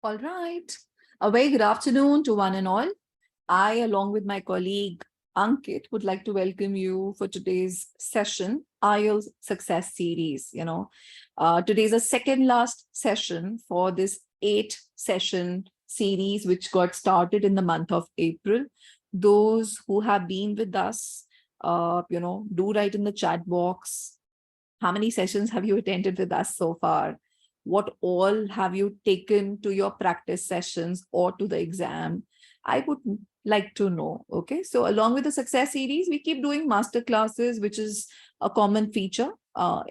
All right. A very good afternoon to one and all. I, along with my colleague Ankit, would like to welcome you for today's session, IELTS Success Series. Today's a second last session for this 8-session series, which got started in the month of April. Those who have been with us, do write in the chat box. How many sessions have you attended with us so far? What all have you taken to your practice sessions or to the exam? I would like to know. Okay, so along with the success series, we keep doing master classes, which is a common feature.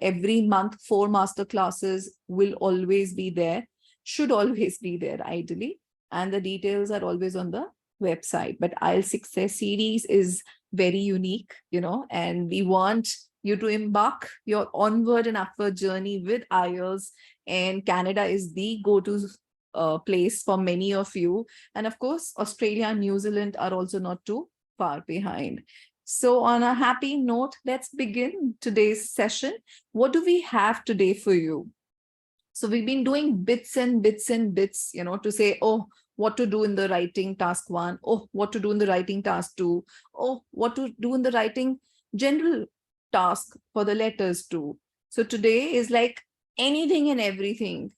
Every month, 4 master classes will always be there, should always be there ideally. And the details are always on the website. But IELTS Success series is very unique, and we want you to embark your onward and upward journey with IELTS. And Canada is the go-to place for many of you. And of course, Australia and New Zealand are also not too far behind. So on a happy note, let's begin today's session. What do we have today for you? So we've been doing bits and bits and bits, to say, oh, what to do in the writing task 1, oh, what to do in the writing task 2, oh, what to do in the writing general task for the letters 2. So today is like anything and everything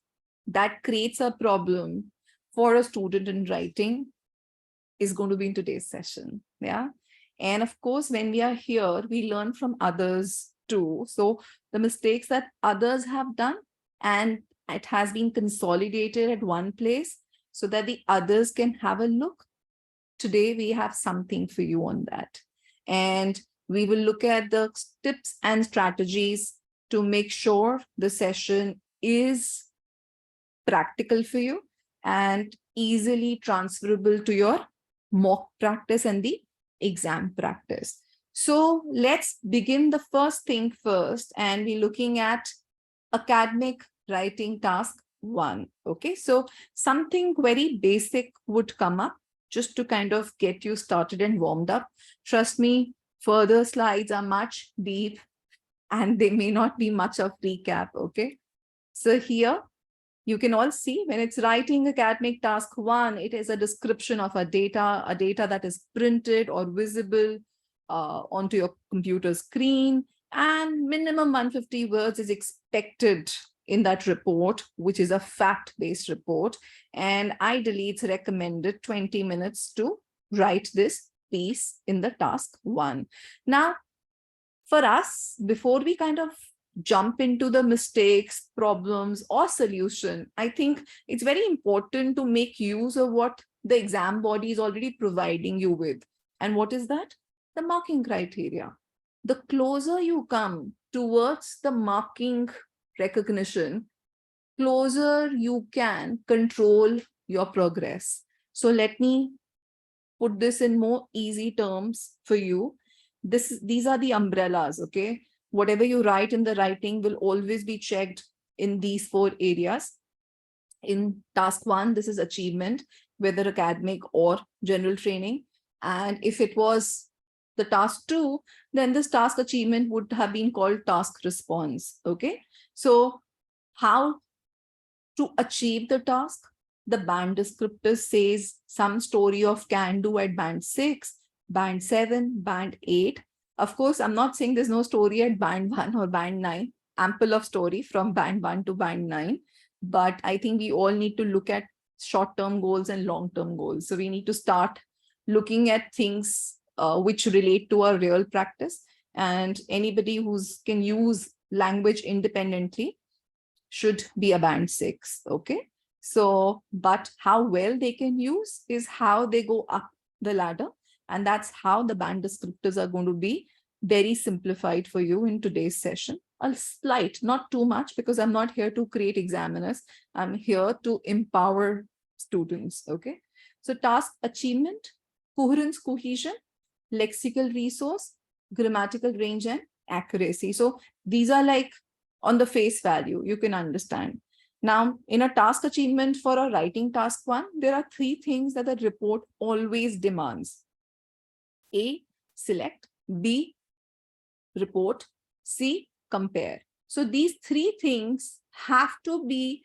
that creates a problem for a student in writing is going to be in today's session. Yeah. And of course, when we are here, we learn from others too. So the mistakes that others have done, and it has been consolidated at one place so that the others can have a look. Today, we have something for you on that. And we will look at the tips and strategies to make sure the session is practical for you and easily transferable to your mock practice and the exam practice. So let's begin the first thing first, and we're looking at academic writing task 1. Okay, so something very basic would come up just to kind of get you started and warmed up. Trust me, further slides are much deep and they may not be much of recap. Okay, so here you can all see when it's writing academic task 1, it is a description of a data that is printed or visible onto your computer screen, and minimum 150 words is expected in that report, which is a fact-based report. And ideally, it's recommended 20 minutes to write this piece in the task 1. Now, for us, before we kind of jump into the mistakes, problems, or solution, I think it's very important to make use of what the exam body is already providing you with. And what is that? The marking criteria. The closer you come towards the marking recognition, closer you can control your progress. So let me put this in more easy terms for you. These are the umbrellas, okay? Whatever you write in the writing will always be checked in these 4 areas. In task 1, this is achievement, whether academic or general training. And if it was the task 2, then this task achievement would have been called task response. Okay, so how to achieve the task? The band descriptor says some story of can do at band 6, band 7, band 8. Of course, I'm not saying there's no story at band 1 or band 9, ample of story from band 1 to band 9. But I think we all need to look at short-term goals and long-term goals. So we need to start looking at things which relate to our real practice. And anybody who can use language independently should be a band 6. Okay. So, but how well they can use is how they go up the ladder. And that's how the band descriptors are going to be very simplified for you in today's session. A slight, not too much, because I'm not here to create examiners. I'm here to empower students. Okay. So task achievement, coherence, cohesion, lexical resource, grammatical range, and accuracy. So these are like on the face value, you can understand. Now, in a task achievement for a writing task 1, there are 3 things that the report always demands. A, select. B, report. C, compare. So these 3 things have to be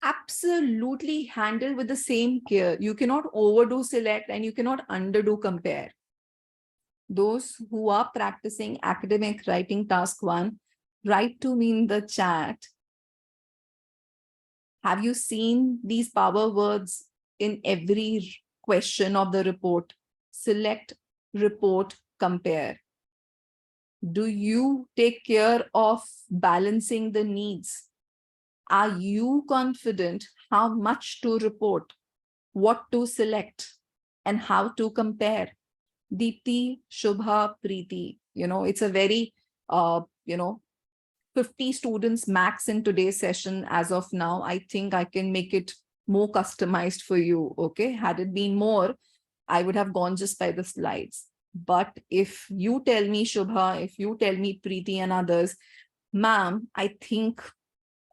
Absolutely handle with the same care. You cannot overdo select and you cannot underdo compare. Those who are practicing academic writing task 1, write to me in the chat. Have you seen these power words in every question of the report? Select, report, compare. Do you take care of balancing the needs? Are you confident how much to report, what to select, and how to compare? Deepti, Shubha, Preeti, it's a very, 50 students max in today's session as of now. I think I can make it more customized for you. Okay. Had it been more, I would have gone just by the slides. But if you tell me, Shubha, if you tell me, Preeti and others, ma'am, I think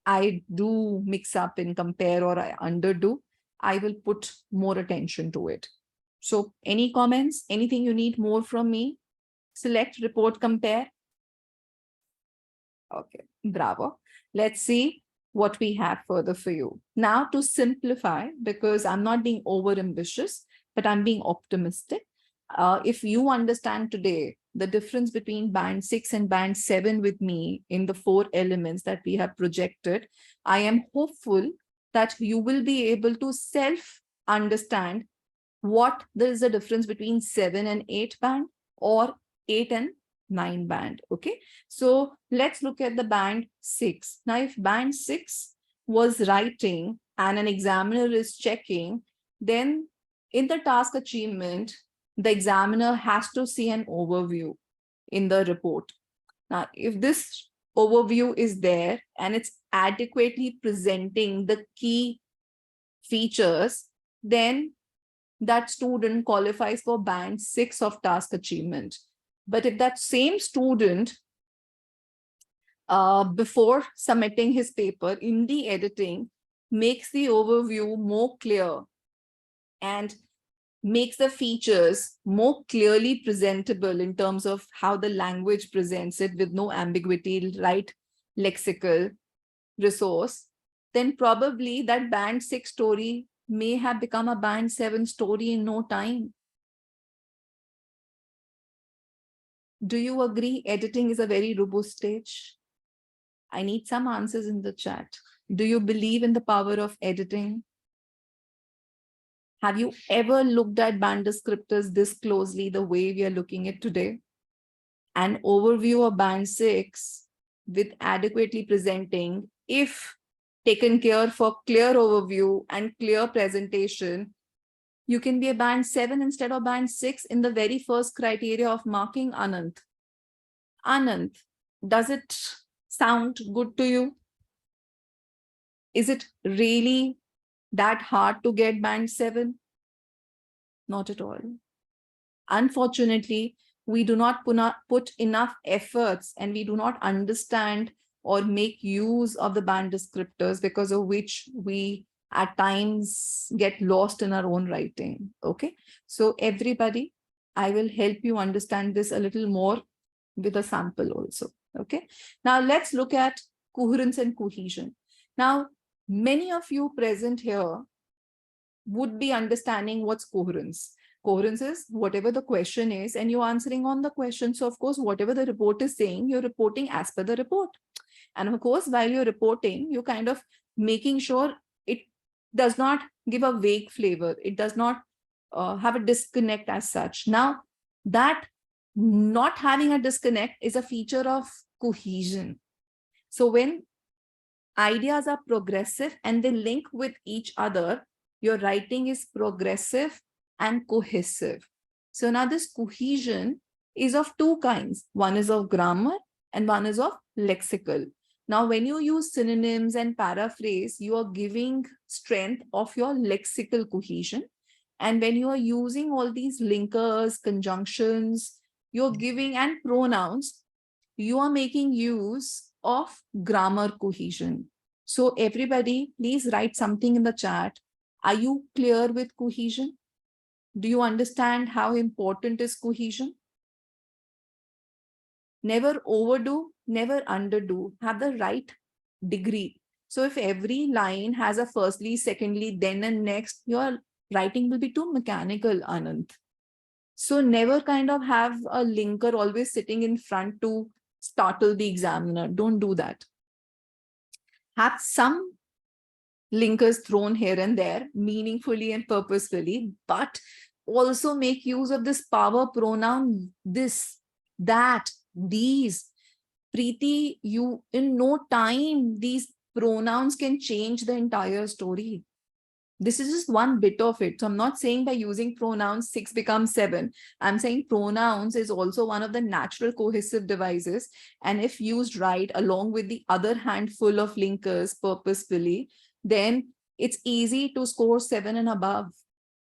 I do mix up in compare or I underdo, I will put more attention to it. So any comments, anything you need more from me? Select, report, compare. Okay, bravo. Let's see what we have further for you. Now to simplify, because I'm not being over ambitious, but I'm being optimistic. If you understand today the difference between band 6 and band 7 with me in the 4 elements that we have projected, I am hopeful that you will be able to self-understand what there is a difference between 7 and 8 band or 8 and 9 band. Okay, so let's look at the band 6. Now, if band 6 was writing and an examiner is checking, then in the task achievement, the examiner has to see an overview in the report. Now, if this overview is there and it's adequately presenting the key features, then that student qualifies for band 6 of task achievement. But if that same student, before submitting his paper in the editing, makes the overview more clear and makes the features more clearly presentable in terms of how the language presents it with no ambiguity, right lexical resource, then probably that band 6 story may have become a band 7 story in no time. Do you agree editing is a very robust stage? I need some answers in the chat. Do you believe in the power of editing? Have you ever looked at band descriptors this closely the way we are looking at today? An overview of band 6 with adequately presenting, if taken care for clear overview and clear presentation, you can be a band 7 instead of band 6 in the very first criteria of marking. Anant. Anant, does it sound good to you? Is it really that hard to get band 7? Not at all. Unfortunately, we do not put enough efforts and we do not understand or make use of the band descriptors, because of which we at times get lost in our own writing. Okay, so everybody, I will help you understand this a little more with a sample also. Okay, now let's look at coherence and cohesion. Now, many of you present here would be understanding what's coherence. Coherence is whatever the question is and you're answering on the question. So of course, whatever the report is saying, you're reporting as per the report. And of course, while you're reporting, you're kind of making sure it does not give a vague flavor. It does not have a disconnect as such. Now, that not having a disconnect is a feature of cohesion. So when ideas are progressive and they link with each other, your writing is progressive and cohesive. So now this cohesion is of two kinds. One is of grammar and one is of lexical. Now, when you use synonyms and paraphrase, you are giving strength of your lexical cohesion. And when you are using all these linkers, conjunctions, you're giving, and pronouns, you are making use of grammar cohesion. So everybody, please write something in the chat. Are you clear with cohesion? Do you understand how important is cohesion? Never overdo, never underdo, have the right degree. So if every line has a firstly, secondly, then and next, your writing will be too mechanical, Anand. So never kind of have a linker always sitting in front to startle the examiner. Don't do that. Have some linkers thrown here and there, meaningfully and purposefully, but also make use of this power pronoun, this, that, these. Preeti, you in no time, these pronouns can change the entire story. This is just one bit of it. So I'm not saying by using pronouns, 6 becomes 7. I'm saying pronouns is also one of the natural cohesive devices. And if used right, along with the other handful of linkers purposefully, then it's easy to score 7 and above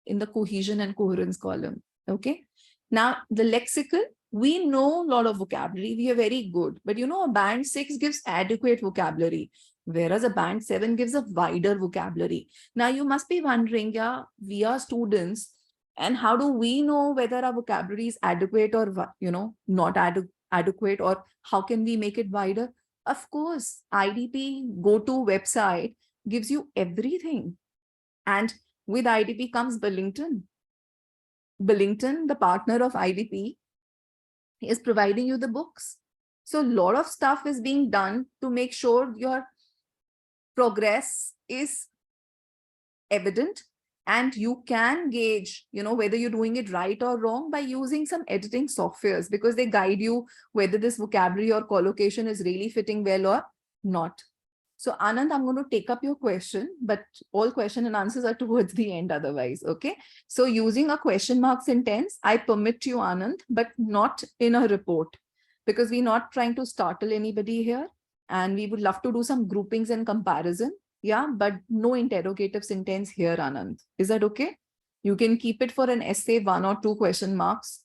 in the cohesion and coherence column. Okay. Now, the lexical, we know a lot of vocabulary. We are very good. But a band 6 gives adequate vocabulary, whereas a band 7 gives a wider vocabulary. Now, you must be wondering, yeah, we are students, and how do we know whether our vocabulary is adequate or, not adequate, or how can we make it wider? Of course, IDP go-to website gives you everything. And with IDP comes Billington. Billington, the partner of IDP, is providing you the books. So a lot of stuff is being done to make sure your progress is evident, and you can gauge, whether you're doing it right or wrong by using some editing softwares, because they guide you whether this vocabulary or collocation is really fitting well or not. So Anand, I'm going to take up your question, but all question and answers are towards the end otherwise, okay? So using a question mark sentence, I permit you, Anand, but not in a report, because we're not trying to startle anybody here. And we would love to do some groupings and comparison. Yeah, but no interrogative sentence here, Anand. Is that okay? You can keep it for an essay, 1 or 2 question marks,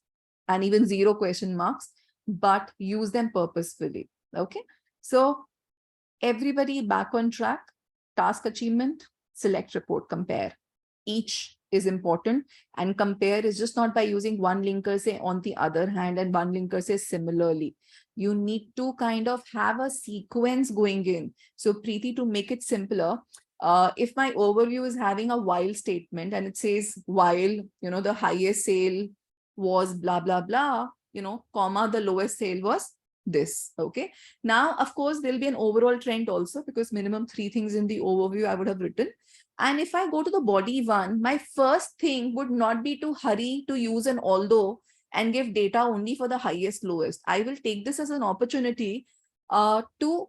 and even 0 question marks, but use them purposefully, okay? So everybody back on track. Task achievement, select, report, compare. Each is important, and compare is just not by using one linker, say on the other hand, and one linker says similarly. You need to kind of have a sequence going in. So Preeti, to make it simpler, if my overview is having a while statement and it says while, the highest sale was blah, blah, blah, comma, the lowest sale was this. Okay. Now, of course, there'll be an overall trend also, because minimum 3 things in the overview I would have written. And if I go to the body one, my first thing would not be to hurry to use an although and give data only for the highest, lowest. I will take this as an opportunity to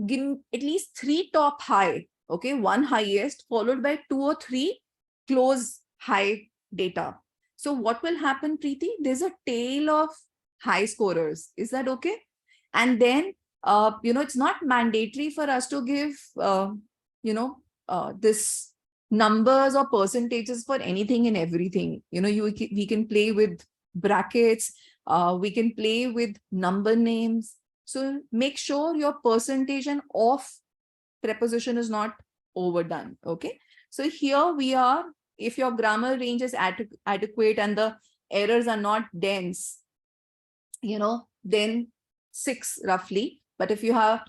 give at least 3 top high, okay, 1 highest followed by 2 or 3 close high data. So what will happen, Preeti? There's a tail of high scorers. Is that okay? And then, it's not mandatory for us to give, this numbers or percentages for anything and everything. We can play with brackets, we can play with number names. So make sure your percentage and of preposition is not overdone. Okay. So here we are. If your grammar range is adequate and the errors are not dense, then 6 roughly. But if you have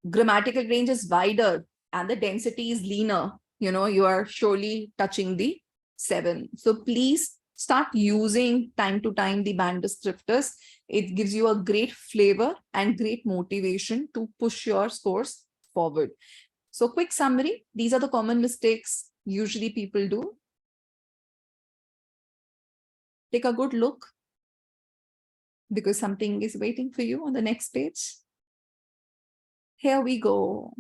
grammatical range is wider and the density is leaner, you are surely touching the 7. So please start using time to time the band descriptors. It gives you a great flavor and great motivation to push your scores forward. So quick summary, these are the common mistakes usually people do. Take a good look, because something is waiting for you on the next page. Here we go.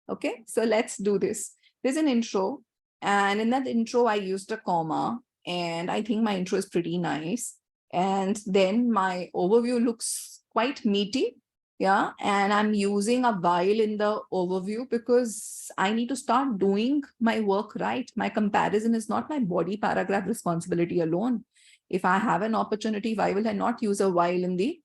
Okay, so let's do this. There's an intro, and in that intro, I used a comma, and I think my intro is pretty nice. And then my overview looks quite meaty. Yeah, and I'm using a while in the overview because I need to start doing my work right. My comparison is not my body paragraph responsibility alone. If I have an opportunity, why will I not use a while in the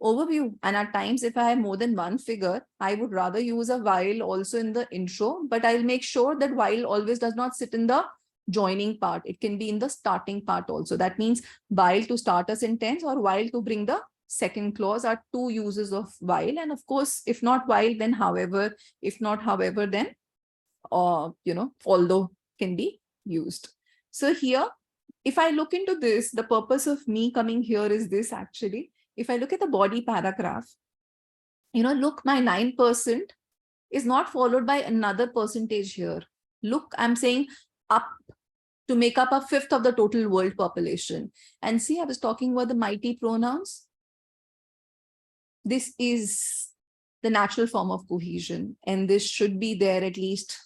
overview? And at times, if I have more than one figure, I would rather use a while also in the intro, but I'll make sure that while always does not sit in the joining part. It can be in the starting part also. That means while to start a sentence or while to bring the second clause are two uses of while. And of course, if not while, then however, if not however, then although can be used. So here, if I look into this, the purpose of me coming here is this actually. If I look at the body paragraph, look, my 9% is not followed by another percentage here. Look, I'm saying up to make up a fifth of the total world population. And see, I was talking about the mighty pronouns. This is the natural form of cohesion, and this should be there at least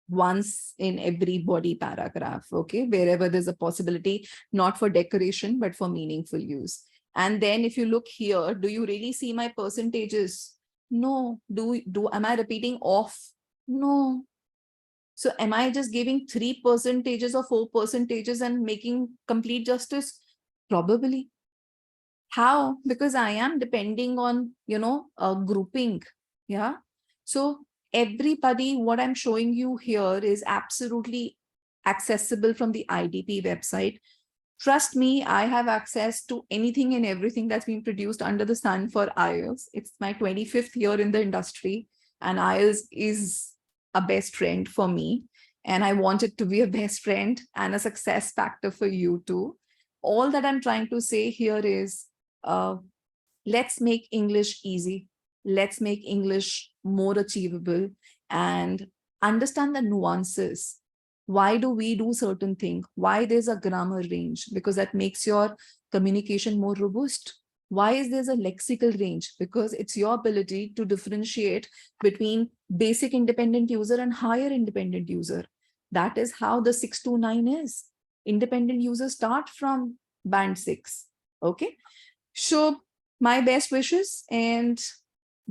once in every body paragraph, okay, wherever there's a possibility, not for decoration, but for meaningful use. And then if you look here, do you really see my percentages? No. Am I repeating off? No. So am I just giving 3 percentages or 4 percentages and making complete justice? Probably. How? Because I am depending on, a grouping. Yeah. So everybody, what I'm showing you here is absolutely accessible from the IDP website. Trust me, I have access to anything and everything that's been produced under the sun for IELTS. It's my 25th year in the industry, and IELTS is a best friend for me. And I want it to be a best friend and a success factor for you too. All that I'm trying to say here is, let's make English easy. Let's make English more achievable and understand the nuances. Why do we do certain things? Why there's a grammar range? Because that makes your communication more robust. Why is there a lexical range? Because it's your ability to differentiate between basic independent user and higher independent user. That is how the 6 to 9 is. Independent users start from band 6. Okay. So my best wishes and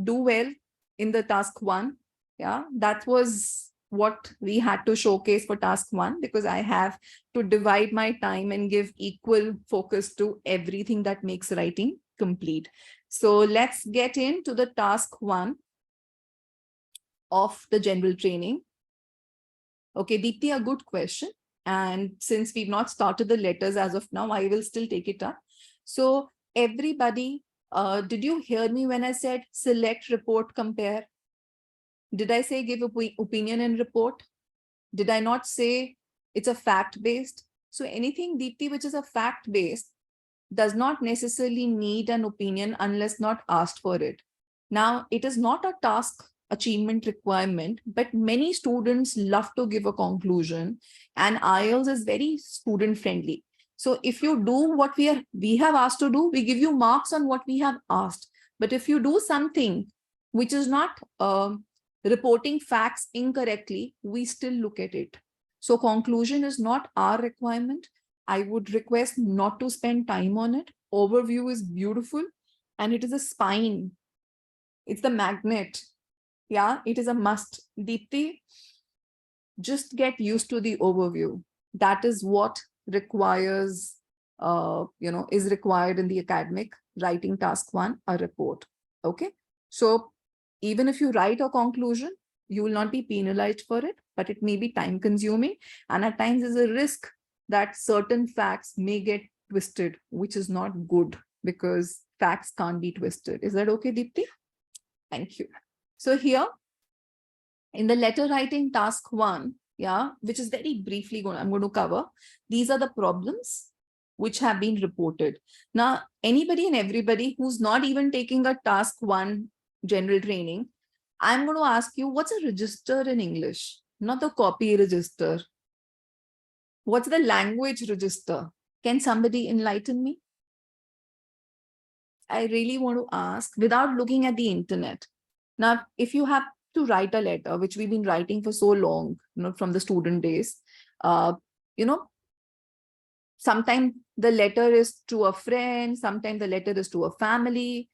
do well in the task 1. Yeah, that was what we had to showcase for task 1, because I have to divide my time and give equal focus to everything that makes writing complete. So let's get into the task 1 of the general training. Okay, Deepti, a good question. And since we've not started the letters as of now, I will still take it up. So everybody, did you hear me when I said select, report, compare? Did I say give opinion and report? Did I not say it's a fact-based? So anything, Deepti, which is a fact-based does not necessarily need an opinion unless not asked for it. Now, it is not a task achievement requirement, but many students love to give a conclusion, and IELTS is very student friendly. So if you do what we have asked to do, we give you marks on what we have asked. But if you do something which is not reporting facts incorrectly, we still look at it. So conclusion is not our requirement. I would request not to spend time on it. Overview is beautiful, and it is a spine. It's the magnet. Yeah, it is a must. Deepti, just get used to the overview. That is what requires, is required in the academic writing task 1, a report. Okay. So even if you write a conclusion, you will not be penalized for it, but it may be time consuming. And at times there's a risk that certain facts may get twisted, which is not good because facts can't be twisted. Is that okay, Deepti? Thank you. So here in the letter writing task 1, yeah, which is very briefly I'm going to cover. These are the problems which have been reported. Now, anybody and everybody who's not even taking a task 1 general training, I'm going to ask you, what's a register in English? Not the copy register. What's the language register? Can somebody enlighten me? I really want to ask without looking at the internet. Now, if you have to write a letter, which we've been writing for so long, from the student days, sometimes the letter is to a friend, sometimes the letter is to a family,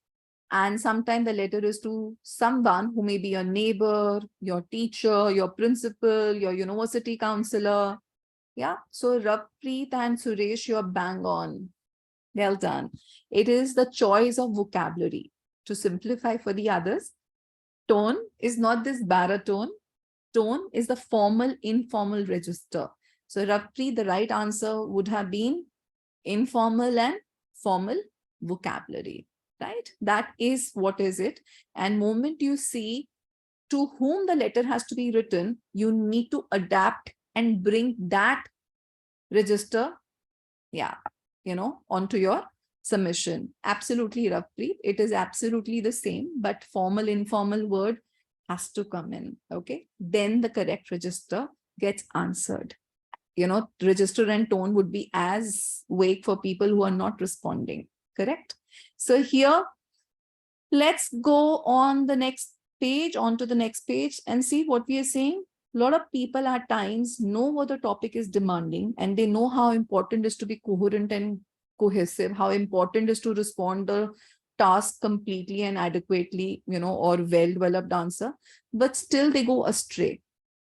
and sometimes the letter is to someone who may be your neighbor, your teacher, your principal, your university counselor. Yeah. So Ravpreet and Suresh, you're bang on. Well done. It is the choice of vocabulary. To simplify for the others, tone is not this baritone. Tone is the formal, informal register. So Ravpreet, the right answer would have been informal and formal vocabulary. right? That is what is it. And moment you see to whom the letter has to be written, you need to adapt and bring that register, yeah, onto your submission. Absolutely, Ravpreet. It is absolutely the same, but formal, informal word has to come in. Okay. Then the correct register gets answered. Register and tone would be as vague for people who are not responding. Correct. So here, let's go on the next page, onto the next page and see what we are saying. A lot of people at times know what the topic is demanding, and they know how important it is to be coherent and cohesive, how important it is to respond the task completely and adequately, or well-developed answer, but still they go astray.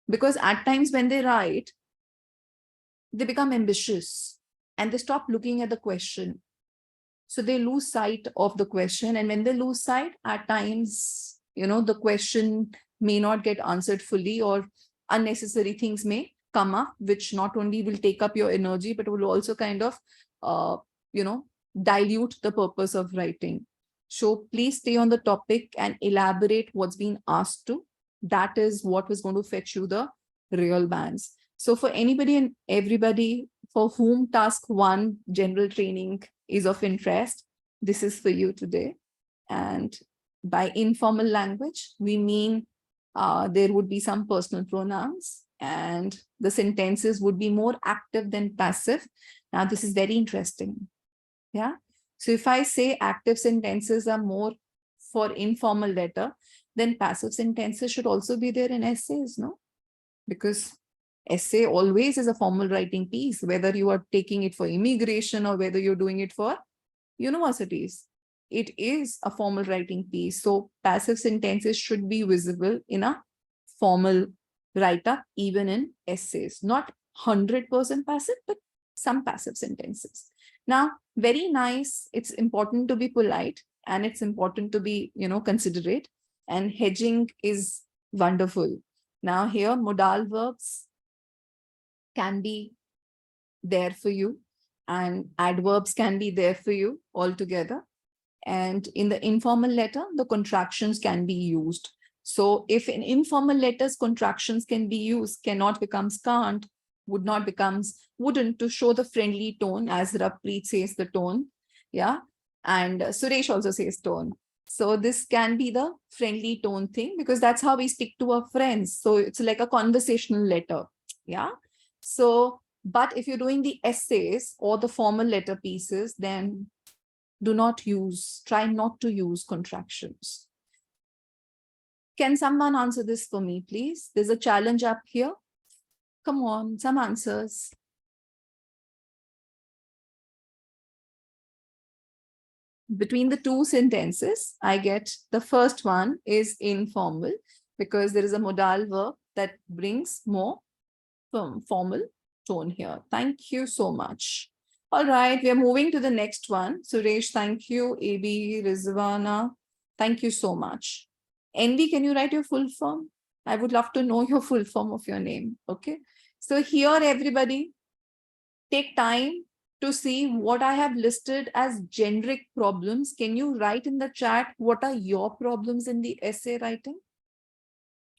Because at times when they write, they become ambitious and they stop looking at the question. So they lose sight of the question. And when they lose sight, at times, the question may not get answered fully, or unnecessary things may come up, which not only will take up your energy, but will also kind of, dilute the purpose of writing. So please stay on the topic and elaborate what's being asked to. That is what was going to fetch you the real bands. So for anybody and everybody for whom task 1 general training is of interest, this is for you today. And by informal language, we mean there would be some personal pronouns and the sentences would be more active than passive. Now, this is very interesting. Yeah. So if I say active sentences are more for informal letter, then passive sentences should also be there in essays, no? Because essay always is a formal writing piece, whether you are taking it for immigration or whether you're doing it for universities. It is a formal writing piece. So passive sentences should be visible in a formal write-up, even in essays. Not 100% passive, but some passive sentences. Now, very nice. It's important to be polite and it's important to be, considerate. And hedging is wonderful. Now here, modal verbs can be there for you and adverbs can be there for you altogether. And in the informal letter, the contractions can be used. So if in informal letters, contractions can be used, cannot becomes can't, would not becomes wouldn't, to show the friendly tone, as Ravpreet says the tone. Yeah. And Suresh also says tone. So this can be the friendly tone thing, because that's how we speak to our friends. So it's like a conversational letter. Yeah. So, but if you're doing the essays or the formal letter pieces, then try not to use contractions. Can someone answer this for me, please? There's a challenge up here. Come on, some answers. Between the two sentences, I get the first one is informal because there is a modal verb that brings more formal tone here. Thank you so much. All right, we are moving to the next one. Suresh, thank you. AB, Rizwana, thank you so much. Envy, can you write your full form? I would love to know your full form of your name. Okay. So here, everybody, take time to see what I have listed as generic problems. Can you write in the chat what are your problems in the essay writing?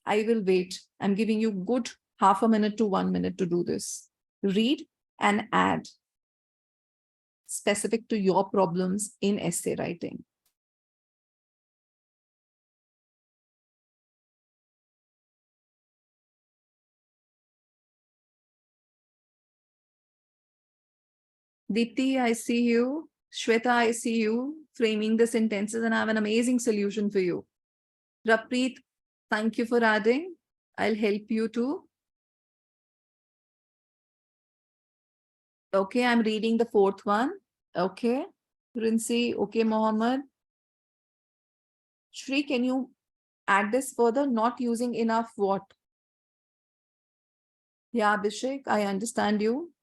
I will wait. I'm giving you good half a minute to 1 minute to do this. Read and add specific to your problems in essay writing. Deepthi, I see you. Shweta, I see you framing the sentences, and I have an amazing solution for you. Rapreet, thank you for adding. I'll help you too. Okay, I'm reading the fourth one. Okay. Rinsi, okay, Mohammed. Shri, can you add this further? Not using enough what? Yeah, Abhishek, I understand you.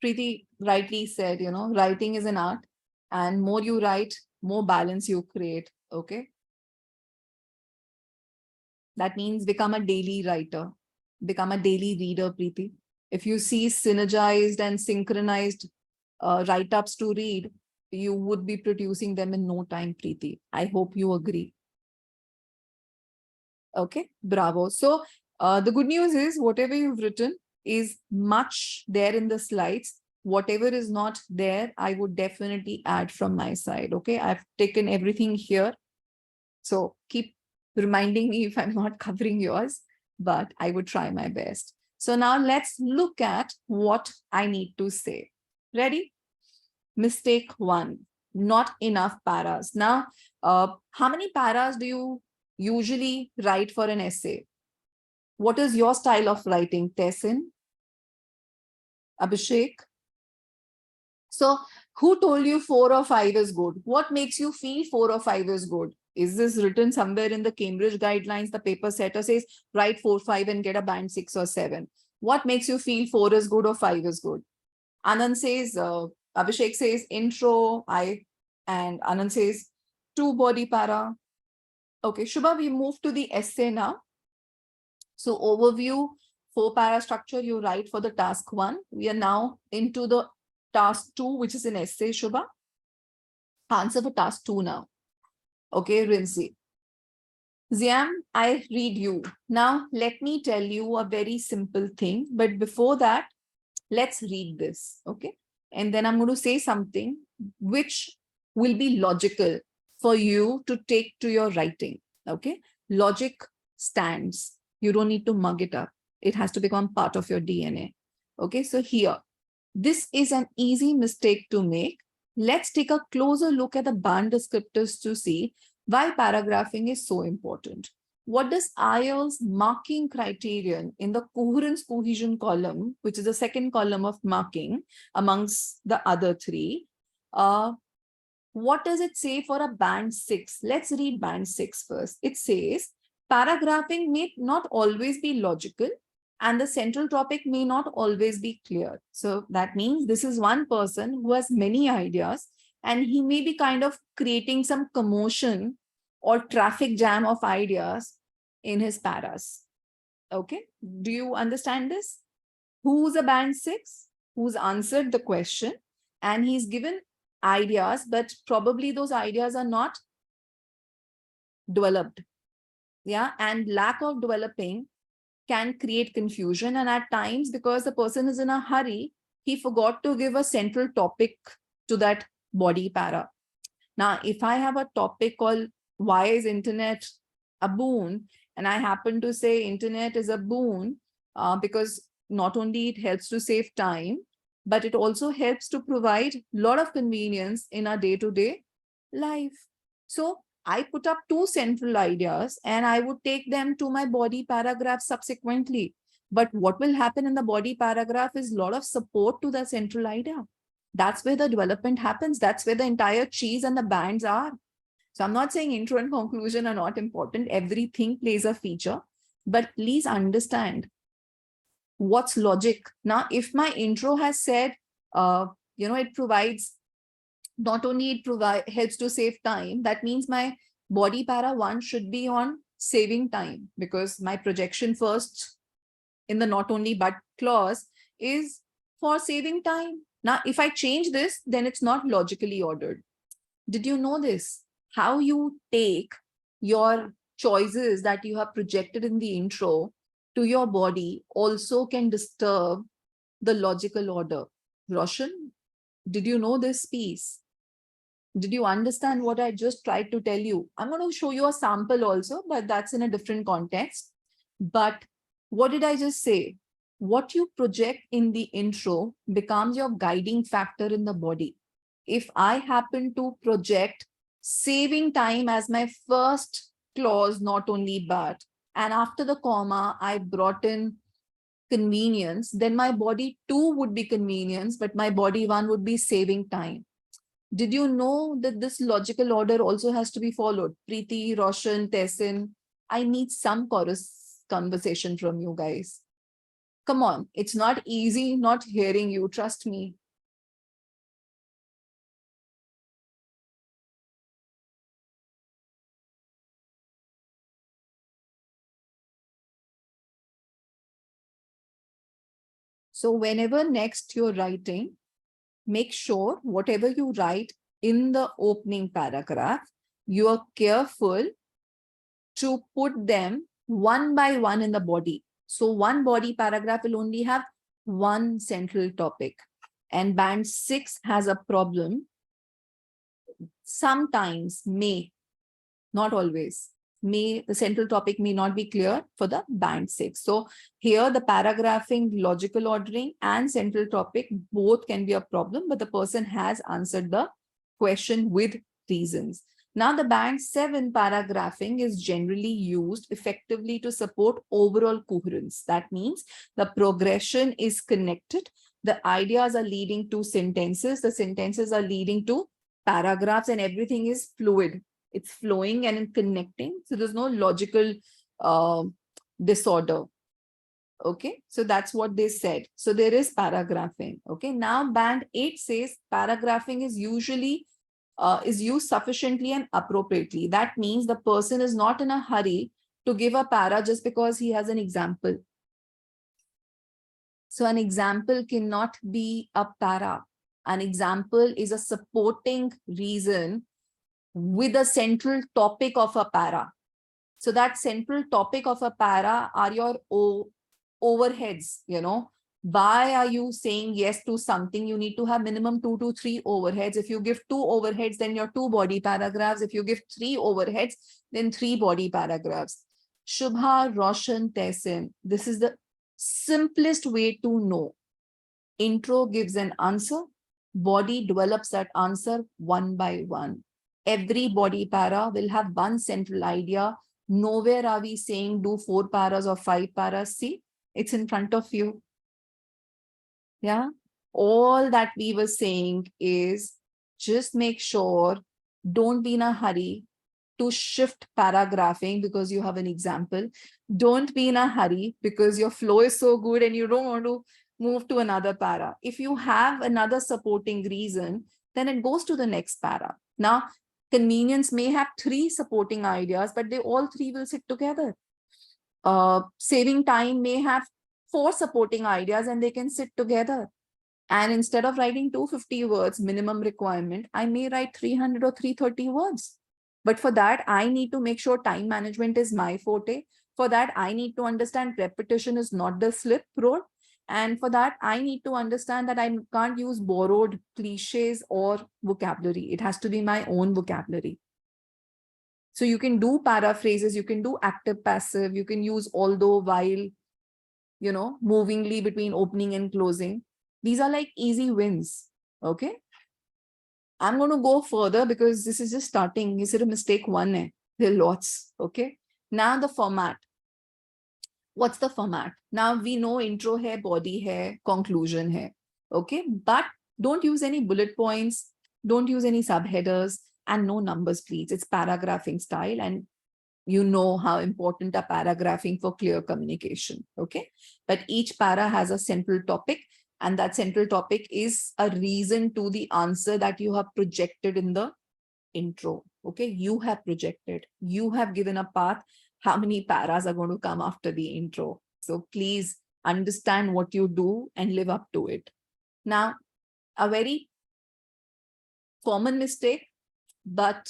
Pretty rightly said, writing is an art, and more you write, more balance you create. Okay. That means become a daily writer, become a daily reader, Preeti. If you see synergized and synchronized write-ups to read, you would be producing them in no time, Preeti. I hope you agree. Okay, bravo. So the good news is whatever you've written is much there in the slides. Whatever is not there, I would definitely add from my side. Okay, I've taken everything here. So keep reminding me if I'm not covering yours, but I would try my best. So now let's look at what I need to say. Ready? Mistake one, not enough paras. Now, how many paras do you usually write for an essay? What is your style of writing, Tessin, Abhishek? So who told you 4 or 5 is good? What makes you feel 4 or 5 is good? Is this written somewhere in the Cambridge guidelines? The paper setter says write 4, 5 and get a band 6 or 7. What makes you feel 4 is good or 5 is good? Anand says, Abhishek says intro, and Anand says 2 body para. Okay, Shubha, we move to the essay now. So overview, 4 para structure you write for the task 1. We are now into the task 2, which is an essay, Shubha. Answer for task 2 now. Okay, Rinsi. Ziam, I read you. Now, let me tell you a very simple thing. But before that, let's read this. Okay. And then I'm going to say something which will be logical for you to take to your writing. Okay. Logic stands. You don't need to mug it up. It has to become part of your DNA. Okay. So here, this is an easy mistake to make. Let's take a closer look at the band descriptors to see why paragraphing is so important. What does IELTS marking criterion in the coherence cohesion column, which is the second column of marking amongst the other 3, what does it say for a band 6? Let's read band 6 first. It says paragraphing may not always be logical and the central topic may not always be clear. So that means this is one person who has many ideas and he may be kind of creating some commotion or traffic jam of ideas in his paras. Okay, do you understand this? Who's a band 6? Who's answered the question and he's given ideas, but probably those ideas are not developed. Yeah, and lack of developing can create confusion. And at times, because the person is in a hurry, he forgot to give a central topic to that body para. Now, if I have a topic called why is internet a boon, and I happen to say internet is a boon because not only it helps to save time, but it also helps to provide a lot of convenience in our day-to-day life. So I put up 2 central ideas and I would take them to my body paragraph subsequently. But what will happen in the body paragraph is a lot of support to the central idea. That's where the development happens. That's where the entire cheese and the bands are. So I'm not saying intro and conclusion are not important. Everything plays a feature, but please understand what's logic. Now, if my intro has said, it provides, not only it helps to save time, that means my body para 1 should be on saving time because my projection first in the not only but clause is for saving time. Now, if I change this, then it's not logically ordered. Did you know this? How you take your choices that you have projected in the intro to your body also can disturb the logical order. Roshan, did you know this piece? Did you understand what I just tried to tell you? I'm going to show you a sample also, but that's in a different context. But what did I just say? What you project in the intro becomes your guiding factor in the body. If I happen to project saving time as my first clause, not only but, and after the comma, I brought in convenience, then my body 2 would be convenience, but my body 1 would be saving time. Did you know that this logical order also has to be followed? Preeti, Roshan, Tessin, I need some conversation from you guys. Come on, it's not easy not hearing you, trust me. So whenever next you're writing, make sure whatever you write in the opening paragraph, you are careful to put them one by one in the body. So one body paragraph will only have one central topic. And band 6 has a problem. Sometimes not always, the central topic may not be clear for the band 6. So here the paragraphing, logical ordering and central topic both can be a problem, but the person has answered the question with reasons. Now the band 7 paragraphing is generally used effectively to support overall coherence. That means the progression is connected. The ideas are leading to sentences. The sentences are leading to paragraphs and everything is fluid. It's flowing and connecting. So there's no logical disorder. Okay, so that's what they said. So there is paragraphing. Okay, now band 8 says paragraphing is usually is used sufficiently and appropriately. That means the person is not in a hurry to give a para just because he has an example. So an example cannot be a para. An example is a supporting reason with a central topic of a para. So that central topic of a para are your overheads, Why are you saying yes to something? You need to have minimum 2 to 3 overheads. If you give 2 overheads, then your 2 body paragraphs. If you give 3 overheads, then 3 body paragraphs. Shubha, Roshan, Tehsin. This is the simplest way to know. Intro gives an answer. Body develops that answer one by one. Every body para will have one central idea. Nowhere are we saying do 4 paras or 5 paras. See, it's in front of you. Yeah. All that we were saying is just make sure, don't be in a hurry to shift paragraphing because you have an example. Don't be in a hurry because your flow is so good and you don't want to move to another para. If you have another supporting reason, then it goes to the next para. Now, convenience may have 3 supporting ideas, but they all 3 will sit together. Saving time may have 4 supporting ideas and they can sit together. And instead of writing 250 words minimum requirement, I may write 300 or 330 words. But for that, I need to make sure time management is my forte. For that, I need to understand repetition is not the slip road. And for that, I need to understand that I can't use borrowed cliches or vocabulary. It has to be my own vocabulary. So you can do paraphrases, you can do active passive, you can use although, while, movingly between opening and closing. These are like easy wins. Okay. I'm going to go further because this is just starting. Is it a mistake 1? There are lots. Okay. Now the format. What's the format? Now we know intro hai, body hai, conclusion hai. Okay. But don't use any bullet points. Don't use any subheaders and no numbers, please. It's paragraphing style and you know how important are paragraphing for clear communication. Okay. But each para has a central topic. And that central topic is a reason to the answer that you have projected in the intro. Okay, you have projected, you have given a path, how many paras are going to come after the intro. So please understand what you do and live up to it. Now, a very common mistake, but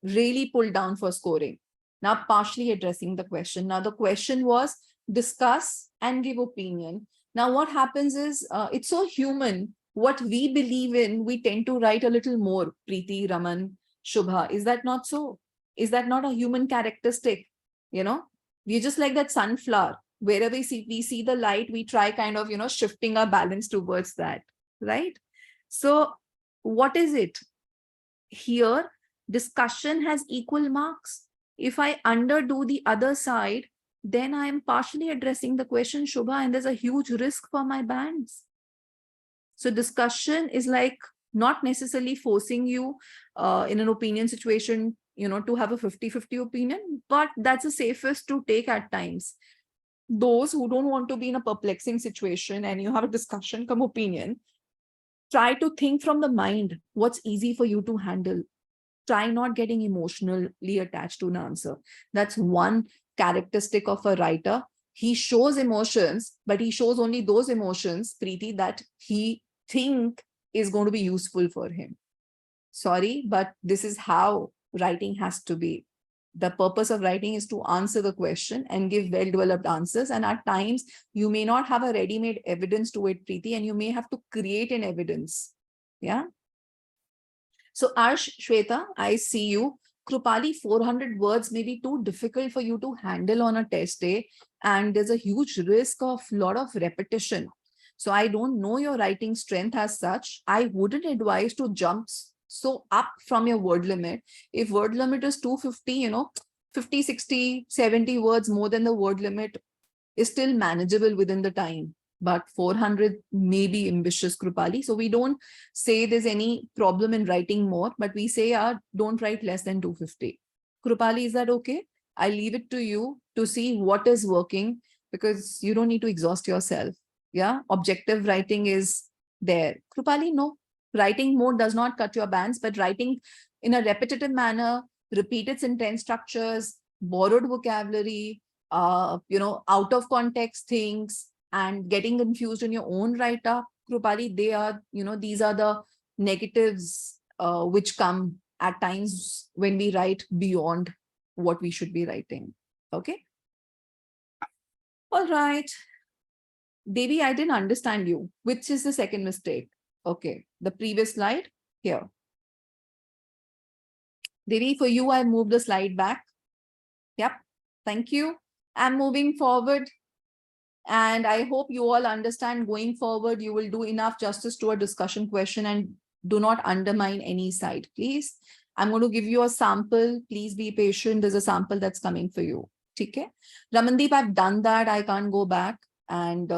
really pulled down for scoring. Now, partially addressing the question. Now, the question was discuss and give opinion. Now, what happens is it's so human. What we believe in, we tend to write a little more. Preeti, Raman, Shubha. Is that not so? Is that not a human characteristic? We're just like that sunflower. Wherever we see the light, we try kind of, shifting our balance towards that, right? So what is it? Here, discussion has equal marks. If I underdo the other side, then I am partially addressing the question, Shubha, and there's a huge risk for my bands. So discussion is like not necessarily forcing you in an opinion situation, to have a 50-50 opinion, but that's the safest to take at times. Those who don't want to be in a perplexing situation and you have a discussion come opinion, try to think from the mind what's easy for you to handle. Try not getting emotionally attached to an answer. That's one characteristic of a writer. He shows emotions, but he shows only those emotions, Preeti, that he think is going to be useful for him. Sorry, but this is how writing has to be. The purpose of writing is to answer the question and give well-developed answers. And at times, you may not have a ready-made evidence to it, Preeti, and you may have to create an evidence. Yeah. So Arsh, Shweta, I see you. Krupali, 400 words may be too difficult for you to handle on a test day. And there's a huge risk of a lot of repetition. So I don't know your writing strength as such. I wouldn't advise to jump so up from your word limit. If word limit is 250, 50, 60, 70 words more than the word limit is still manageable within the time. But 400 may be ambitious, Krupali. So we don't say there's any problem in writing more, but we say, don't write less than 250. Krupali, is that okay? I leave it to you to see what is working, because you don't need to exhaust yourself. Yeah, objective writing is there. Krupali, no. Writing more does not cut your bands, but writing in a repetitive manner, repeated sentence structures, borrowed vocabulary, out of context things, and getting confused in your own write-up, Krupali, they are, these are the negatives which come at times when we write beyond what we should be writing. Okay. All right. Devi, I didn't understand you. Which is the second mistake? Okay. The previous slide here. Devi, for you, I moved the slide back. Yep. Thank you. I'm moving forward. And I hope you all understand going forward, you will do enough justice to a discussion question and do not undermine any side, please. I'm going to give you a sample. Please be patient. There's a sample that's coming for you. Okay. Ramandeep, I've done that. I can't go back. And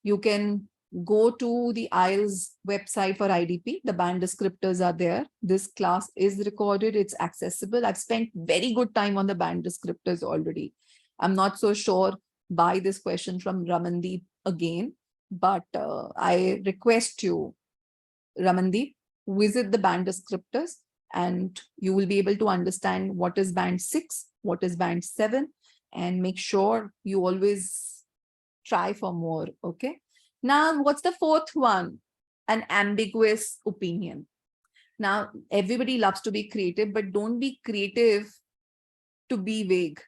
you can go to the IELTS website for IDP. The band descriptors are there. This class is recorded. It's accessible. I've spent very good time on the band descriptors already. I'm not so sure by this question from Ramandeep again, but I request you, Ramandeep, visit the band descriptors and you will be able to understand what is band 6, what is band 7, and make sure you always try for more. Okay. Now, what's the fourth one? An ambiguous opinion. Now, everybody loves to be creative, but don't be creative to be vague.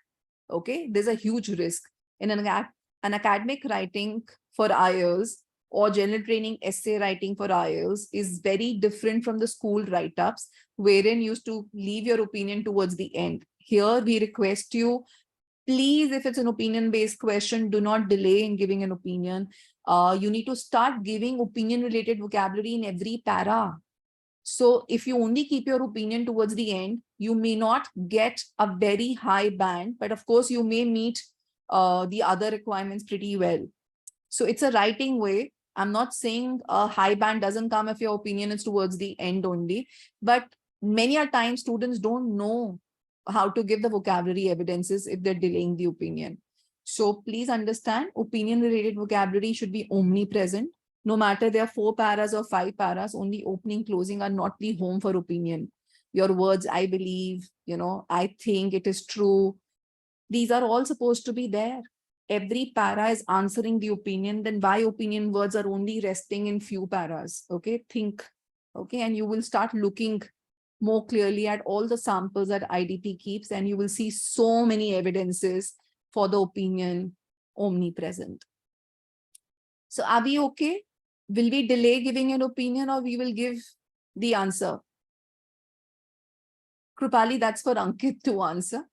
Okay. There's a huge risk. In an academic writing for IELTS or general training essay writing for IELTS is very different from the school write-ups, wherein you used to leave your opinion towards the end. Here, we request you, please, if it's an opinion-based question, do not delay in giving an opinion. You need to start giving opinion-related vocabulary in every para. So if you only keep your opinion towards the end, you may not get a very high band, but of course, you may meet the other requirements pretty well. So it's a writing way. I'm not saying a high band doesn't come if your opinion is towards the end only, but many a time students don't know how to give the vocabulary evidences if they're delaying the opinion. So please understand, opinion related vocabulary should be omnipresent. No matter there are 4 paras or 5 paras, only opening, closing are not the home for opinion. Your words, I believe, I think, it is true. These are all supposed to be there. Every para is answering the opinion. Then why opinion words are only resting in few paras? Okay, think. Okay, and you will start looking more clearly at all the samples that IDP keeps, and you will see so many evidences for the opinion omnipresent. So are we okay? Will we delay giving an opinion or we will give the answer? Krupali, that's for Ankit to answer.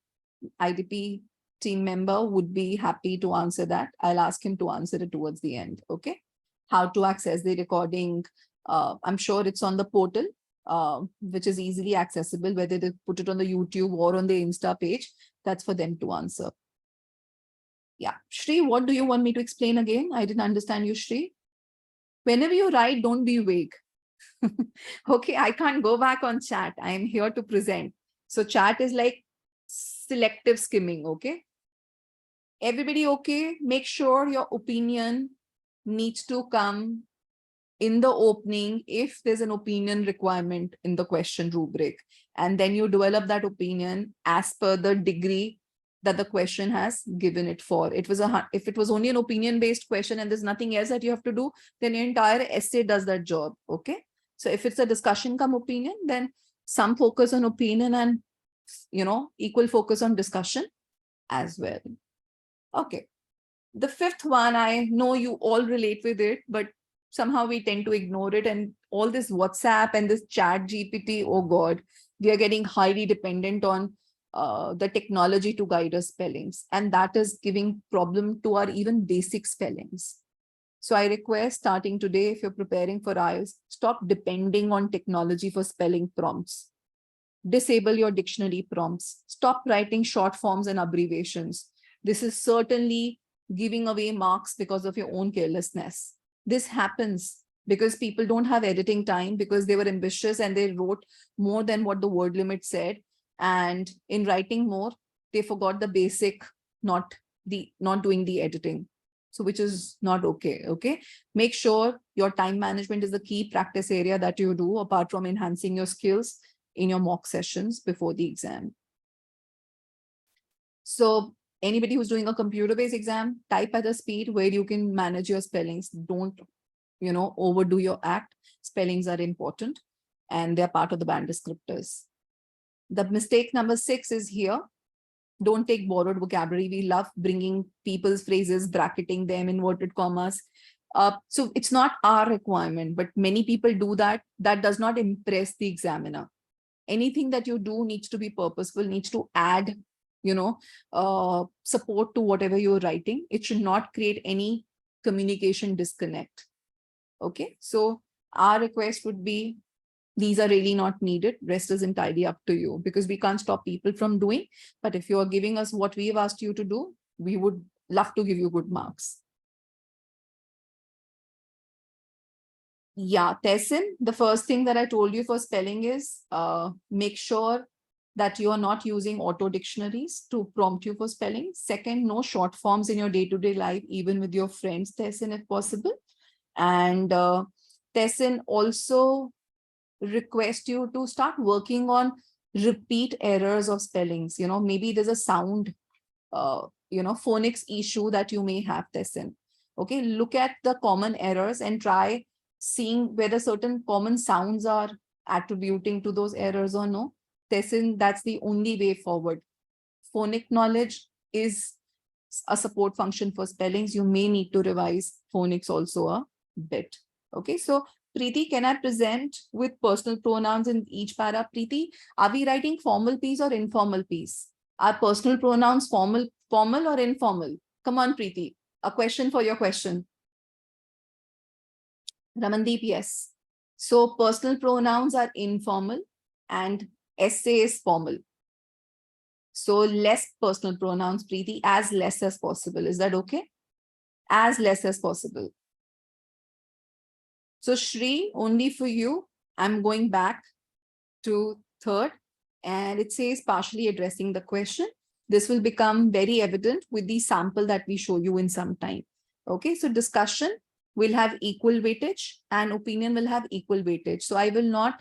IDP team member would be happy to answer that. I'll ask him to answer it towards the end. Okay. How to access the recording. I'm sure it's on the portal, which is easily accessible, whether they put it on the YouTube or on the Insta page. That's for them to answer. Yeah. Shri, what do you want me to explain again? I didn't understand you, Shri. Whenever you write, don't be vague. Okay, I can't go back on chat. I am here to present. So chat is like selective skimming. Okay. Everybody okay? Make sure your opinion needs to come in the opening if there's an opinion requirement in the question rubric. And then you develop that opinion as per the degree that the question has given it for. If it was only an opinion-based question and there's nothing else that you have to do, then your entire essay does that job. Okay. So if it's a discussion come opinion, then some focus on opinion and equal focus on discussion as well. Okay. The fifth one, I know you all relate with it, but somehow we tend to ignore it. And all this WhatsApp and this chat GPT, oh God, we are getting highly dependent on the technology to guide our spellings. And that is giving problem to our even basic spellings. So I request, starting today, if you're preparing for IELTS, stop depending on technology for spelling prompts. Disable your dictionary prompts. Stop writing short forms and abbreviations. This is certainly giving away marks because of your own carelessness. This happens because people don't have editing time because they were ambitious and they wrote more than what the word limit said. And in writing more, they forgot the basic, not doing the editing. So which is not okay. Okay. Make sure your time management is the key practice area that you do apart from enhancing your skills in your mock sessions before the exam. So anybody who's doing a computer-based exam, type at a speed where you can manage your spellings. Don't, overdo your act. Spellings are important and they're part of the band descriptors. The mistake number 6 is here. Don't take borrowed vocabulary. We love bringing people's phrases, bracketing them, inverted commas. So it's not our requirement, but many people do that. That does not impress the examiner. Anything that you do needs to be purposeful, needs to add, support to whatever you're writing. It should not create any communication disconnect. Okay, so our request would be, these are really not needed. Rest is entirely up to you because we can't stop people from doing. But if you are giving us what we have asked you to do, we would love to give you good marks. Yeah, Tessin, the first thing that I told you for spelling is make sure that you are not using auto dictionaries to prompt you for spelling. Second, no short forms in your day-to-day life, even with your friends, Tessin, if possible. And Tessin also request you to start working on repeat errors of spellings. Maybe there's a sound, phonics issue that you may have, Tessin. Okay, look at the common errors and try seeing whether certain common sounds are attributing to those errors or no. Tessin, that's the only way forward. Phonic knowledge is a support function for spellings. You may need to revise phonics also a bit. Okay, so Preeti, can I present with personal pronouns in each para? Preeti, are we writing formal piece or informal piece? Are personal pronouns formal or informal? Come on, Preeti. A question for your question. Ramandeep, yes. So personal pronouns are informal and essay is formal. So less personal pronouns, Preeti, as less as possible. Is that okay? As less as possible. So Shri, only for you, I'm going back to third, and it says partially addressing the question. This will become very evident with the sample that we show you in some time. Okay, so discussion will have equal weightage and opinion will have equal weightage. So I will not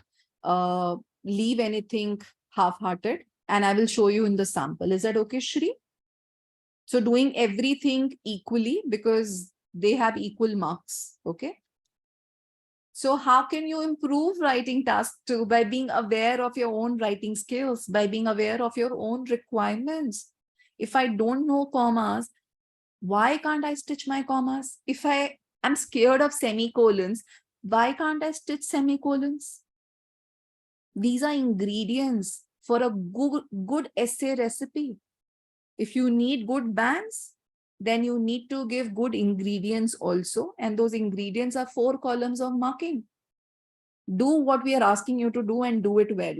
leave anything half-hearted and I will show you in the sample. Is that okay, Shri? So doing everything equally because they have equal marks. Okay. So how can you improve writing task 2? By being aware of your own writing skills, by being aware of your own requirements. If I don't know commas, why can't I stitch my commas? If I am scared of semicolons, why can't I stitch semicolons? These are ingredients for a good essay recipe. If you need good bands, then you need to give good ingredients also. And those ingredients are 4 columns of marking. Do what we are asking you to do and do it well.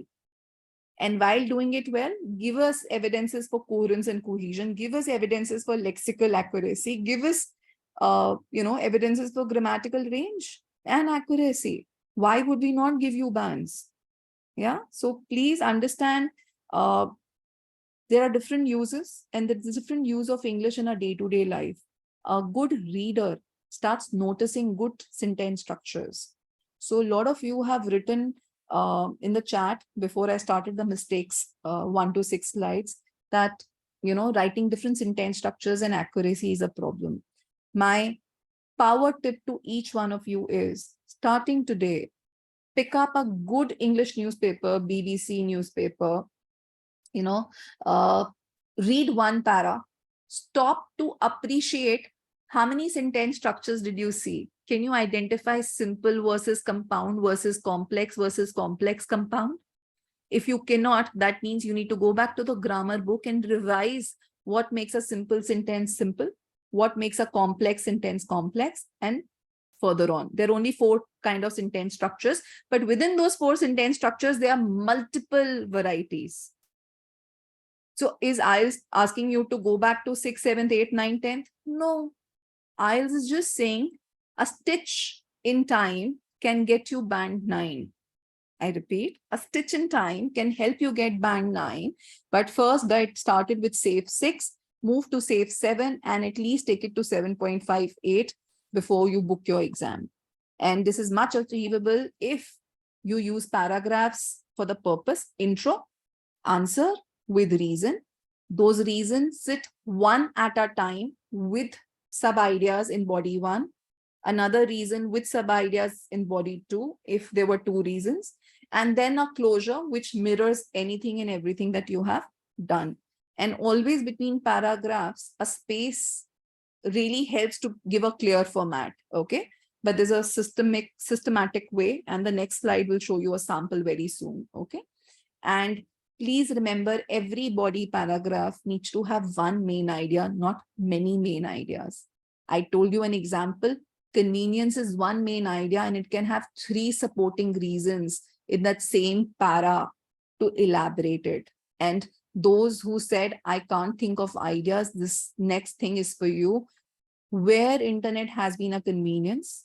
And while doing it well, give us evidences for coherence and cohesion. Give us evidences for lexical accuracy. Give us, evidences for grammatical range and accuracy. Why would we not give you bands? Yeah. So please understand, there are different uses and there's different use of English in our day-to-day life. A good reader starts noticing good sentence structures. So a lot of you have written in the chat before I started the mistakes, 1 to 6 slides, that writing different sentence structures and accuracy is a problem. My power tip to each one of you is, starting today, pick up a good English newspaper, BBC newspaper, uh, read one para, stop to appreciate how many sentence structures did you see. Can you identify simple versus compound versus complex compound? If you cannot, that means you need to go back to the grammar book and revise what makes a simple sentence simple, what makes a complex sentence complex, and further on. There are only 4 kind of sentence structures, but within those 4 sentence structures, there are multiple varieties. So is IELTS asking you to go back to 6th, 7th, 8th, 9th, 10th? No. IELTS is just saying a stitch in time can get you band 9. I repeat, a stitch in time can help you get band 9. But first, get started with safe 6, move to safe 7, and at least take it to 7.58 before you book your exam. And this is much achievable if you use paragraphs for the purpose: intro, answer with reason. Those reasons sit one at a time with sub-ideas in body 1, another reason with sub-ideas in body 2, if there were 2 reasons, and then a closure which mirrors anything and everything that you have done. And always between paragraphs, a space really helps to give a clear format, okay? But there's a systematic way, and the next slide will show you a sample very soon, okay? And please remember, every body paragraph needs to have one main idea, not many main ideas. I told you an example. Convenience is one main idea, and it can have 3 supporting reasons in that same para to elaborate it. And those who said, I can't think of ideas, this next thing is for you. Where internet has been a convenience,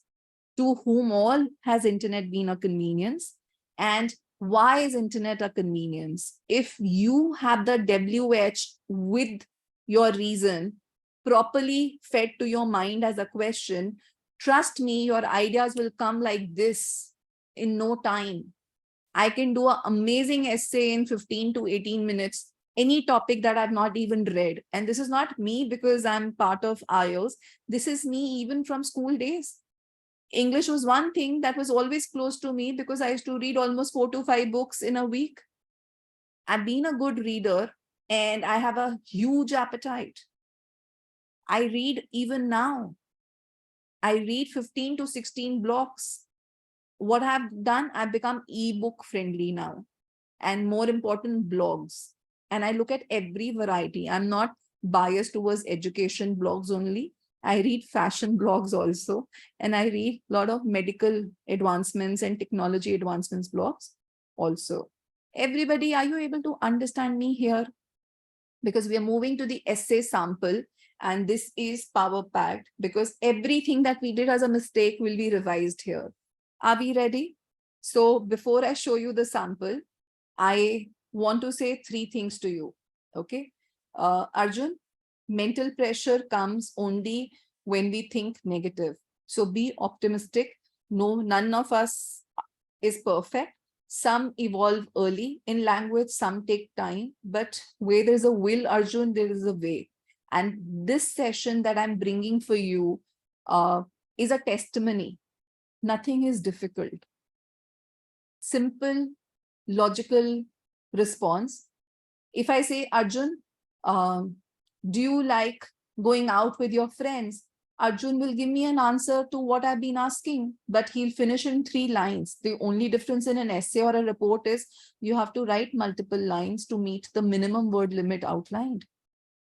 to whom all has internet been a convenience, and why is internet a convenience? If you have the WH with your reason properly fed to your mind as a question, trust me, your ideas will come like this in no time. I can do an amazing essay in 15 to 18 minutes, any topic that I've not even read. And this is not me because I'm part of IELTS. This is me even from school days. English was one thing that was always close to me because I used to read almost 4 to 5 books in a week. I've been a good reader and I have a huge appetite. I read even now. I read 15 to 16 blocks. What I've done, I've become ebook friendly now, and more important, blogs. And I look at every variety. I'm not biased towards education blogs only. I read fashion blogs also, and I read a lot of medical advancements and technology advancements blogs also. Everybody, are you able to understand me here? Because we are moving to the essay sample, and this is power packed because everything that we did as a mistake will be revised here. Are we ready? So before I show you the sample, I want to say 3 things to you. Okay. Arjun, mental pressure comes only when we think negative. So be optimistic. No, none of us is perfect. Some evolve early in language, some take time, but where there's a will, Arjun, there is a way. And this session that I'm bringing for you is a testimony. Nothing is difficult. Simple, logical response. If I say, Arjun, do you like going out with your friends? Arjun will give me an answer to what I've been asking, but he'll finish in 3 lines. The only difference in an essay or a report is you have to write multiple lines to meet the minimum word limit outlined.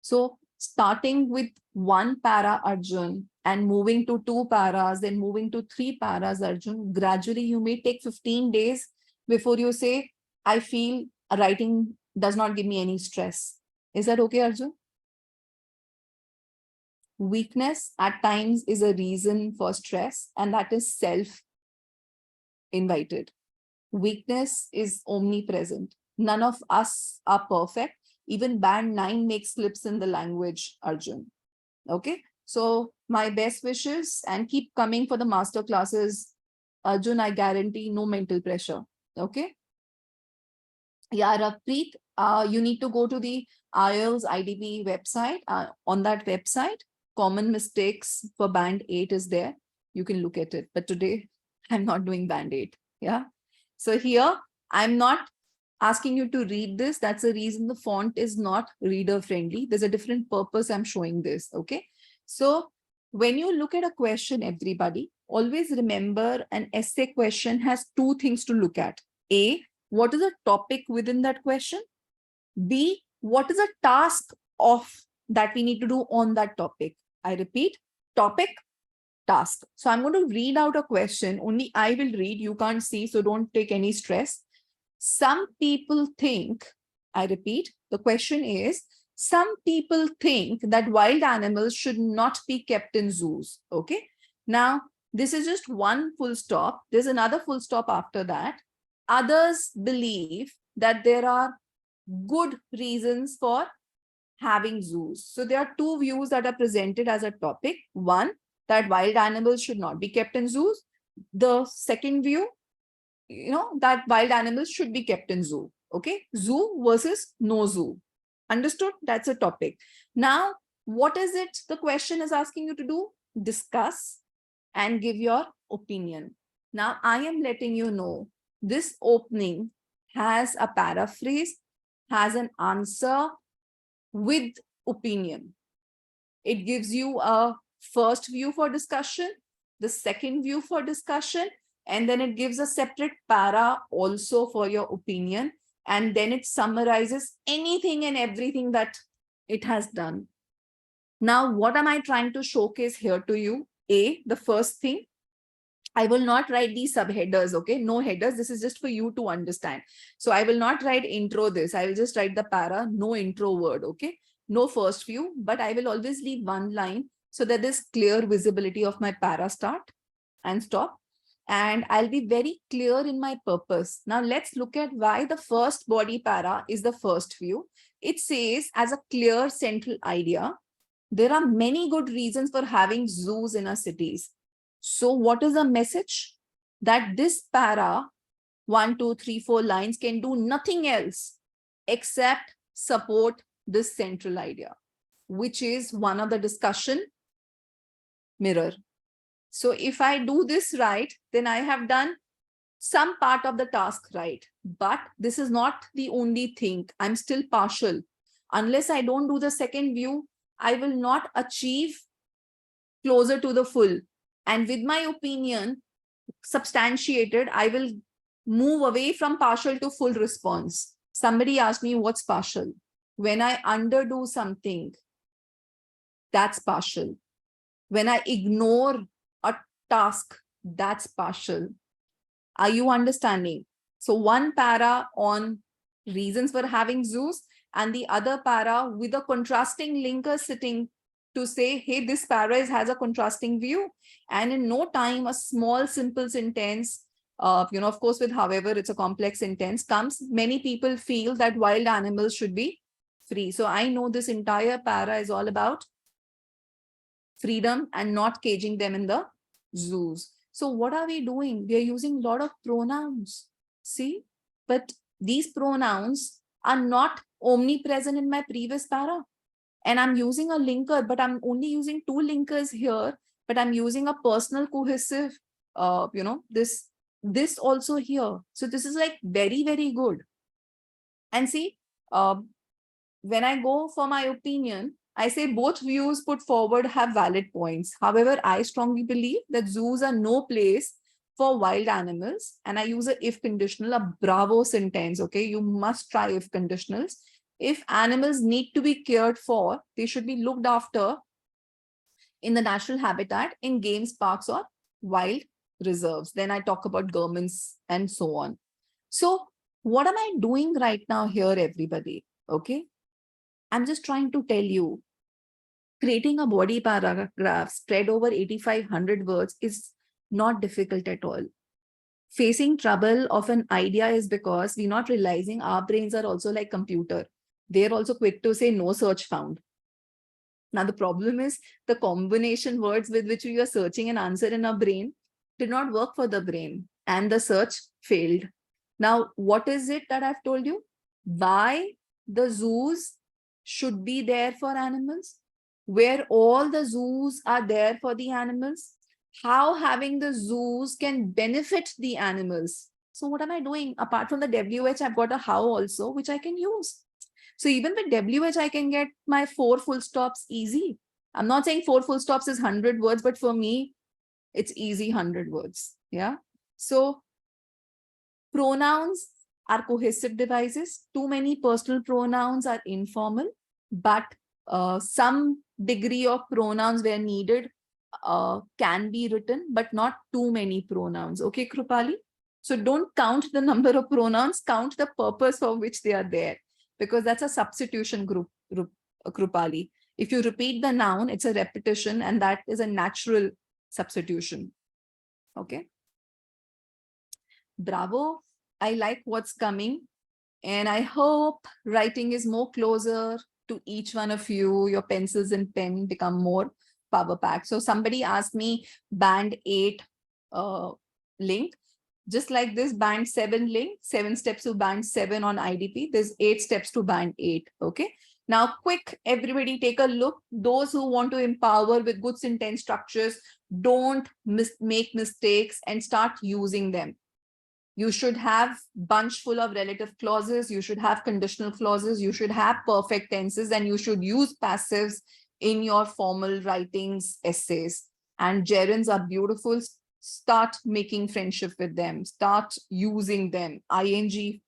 So starting with 1 para, Arjun, and moving to 2 paras, then moving to 3 paras, Arjun, gradually you may take 15 days before you say, I feel writing does not give me any stress. Is that okay, Arjun? Weakness at times is a reason for stress, and that is self-invited. Weakness is omnipresent. None of us are perfect. Even band 9 makes slips in the language, Arjun. Okay, so my best wishes, and keep coming for the master classes. Arjun, I guarantee no mental pressure. Okay. Yeah, Rapreet, you need to go to the IELTS IDP website. On that website, common mistakes for band 8 is there. You can look at it. But today, I'm not doing band 8. Yeah. So here, I'm not asking you to read this. That's the reason the font is not reader friendly. There's a different purpose I'm showing this. Okay. So when you look at a question, everybody, always remember an essay question has two things to look at. A, what is the topic within that question? B, what is the task of that we need to do on that topic? I repeat, topic, task. So I'm going to read out a question. Only I will read. You can't see, so don't take any stress. Some people think, I repeat, the question is, some people think that wild animals should not be kept in zoos. Okay. Now, this is just one full stop. There's another full stop after that. Others believe that there are good reasons for having zoos. So there are two views that are presented as a topic. One, that wild animals should not be kept in zoos. The second view, that wild animals should be kept in zoo. Okay, zoo versus no zoo. Understood? That's a topic. Now, what is it the question is asking you to do? Discuss and give your opinion. Now, I am letting you know this opening has a paraphrase, has an answer with opinion. It gives you a first view for discussion, the second view for discussion, and then it gives a separate para also for your opinion. And then it summarizes anything and everything that it has done. Now, what am I trying to showcase here to you? A, the first thing, I will not write these subheaders, okay? No headers. This is just for you to understand. So I will not write intro this. I will just write the para, no intro word, okay? No first view, but I will always leave one line so that there's clear visibility of my para start and stop. And I'll be very clear in my purpose. Now let's look at why the first body para is the first view. It says as a clear central idea, there are many good reasons for having zoos in our cities. So what is the message? That this para, 1, 2, 3, 4 lines can do nothing else except support this central idea, which is one of the discussion mirror. So if I do this right, then I have done some part of the task right. But this is not the only thing. I'm still partial. Unless I don't do the second view, I will not achieve closer to the full. And with my opinion substantiated, I will move away from partial to full response. Somebody asked me, what's partial? When I underdo something, that's partial. When I ignore a task, that's partial. Are you understanding? So one para on reasons for having zoos and the other para with a contrasting linker sitting to say, hey, this para has a contrasting view. And in no time, a small, simple sentence, of course, with however, it's a complex sentence comes, many people feel that wild animals should be free. So I know this entire para is all about freedom and not caging them in the zoos. So what are we doing? We are using a lot of pronouns. See, but these pronouns are not omnipresent in my previous para. And I'm using a linker, but I'm only using two linkers here, but I'm using a personal cohesive, this also here. So this is like very, very good. And see, when I go for my opinion, I say both views put forward have valid points. However, I strongly believe that zoos are no place for wild animals. And I use a if conditional, a bravo sentence. Okay, you must try if conditionals. If animals need to be cared for, they should be looked after in the natural habitat, in games, parks, or wild reserves. Then I talk about governments and so on. So what am I doing right now here, everybody? Okay, I'm just trying to tell you, creating a body paragraph spread over 8,500 words is not difficult at all. Facing trouble of an idea is because we're not realizing our brains are also like computer. They're also quick to say no search found. Now the problem is the combination words with which we are searching an answer in our brain did not work for the brain and the search failed. Now, what is it that I've told you? Why the zoos should be there for animals, where all the zoos are there for the animals, how having the zoos can benefit the animals. So what am I doing? Apart from the WH, I've got a how also, which I can use. So even with WH, I can get my 4 full stops easy. I'm not saying 4 full stops is 100 words, but for me, it's easy 100 words. Yeah. So pronouns are cohesive devices. Too many personal pronouns are informal, but some degree of pronouns where needed can be written, but not too many pronouns. Okay, Krupali? So don't count the number of pronouns, count the purpose for which they are there, because that's a substitution Krupali. If you repeat the noun, it's a repetition, and that is a natural substitution. Okay. Bravo. I like what's coming. And I hope writing is more closer to each one of you. Your pencils and pen become more power packed. So somebody asked me band 8 link. Just like this band 7 link, 7 steps to band 7 on IDP. There's 8 steps to band 8. Okay. Now, quick, everybody take a look. Those who want to empower with good sentence structures, don't make mistakes and start using them. You should have bunch full of relative clauses. You should have conditional clauses. You should have perfect tenses, and you should use passives in your formal writings, essays. And gerunds are beautiful. Start making friendship with them. Start using them. ING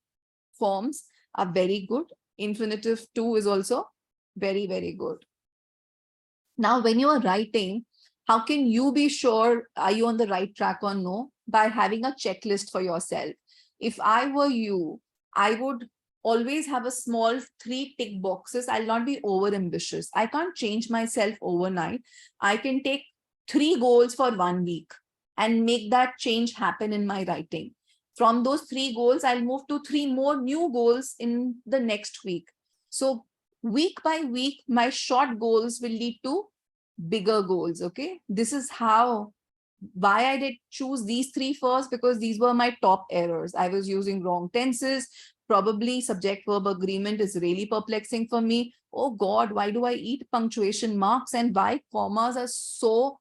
forms are very good. Infinitive to is also very, very good. Now, when you are writing, how can you be sure, are you on the right track or no? By having a checklist for yourself. If I were you, I would always have a small 3 tick boxes. I'll not be over ambitious. I can't change myself overnight. I can take 3 goals for 1 week and make that change happen in my writing. From those 3 goals, I'll move to 3 more new goals in the next week. So week by week, my short goals will lead to bigger goals. Okay. This is why I did choose these 3 first, because these were my top errors. I was using wrong tenses. Probably subject verb agreement is really perplexing for me. Oh God, why do I eat punctuation marks, and why commas are so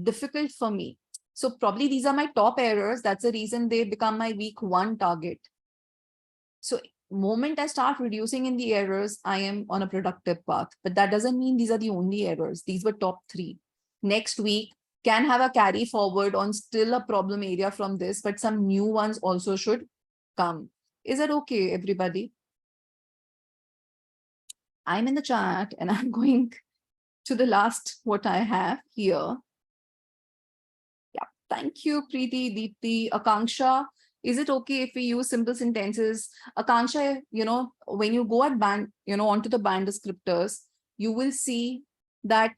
difficult for me? So probably these are my top errors. That's the reason they become my week 1 target. So moment I start reducing in the errors, I am on a productive path. But that doesn't mean these are the only errors. These were top 3. Next week can have a carry forward on still a problem area from this, but some new ones also should come. Is that okay, everybody? I'm in the chat and I'm going to the last what I have here. Yeah, thank you, Preeti, Deepti, Akanksha. Is it okay if we use simple sentences? Akanksha, when you go at band, onto the band descriptors, you will see that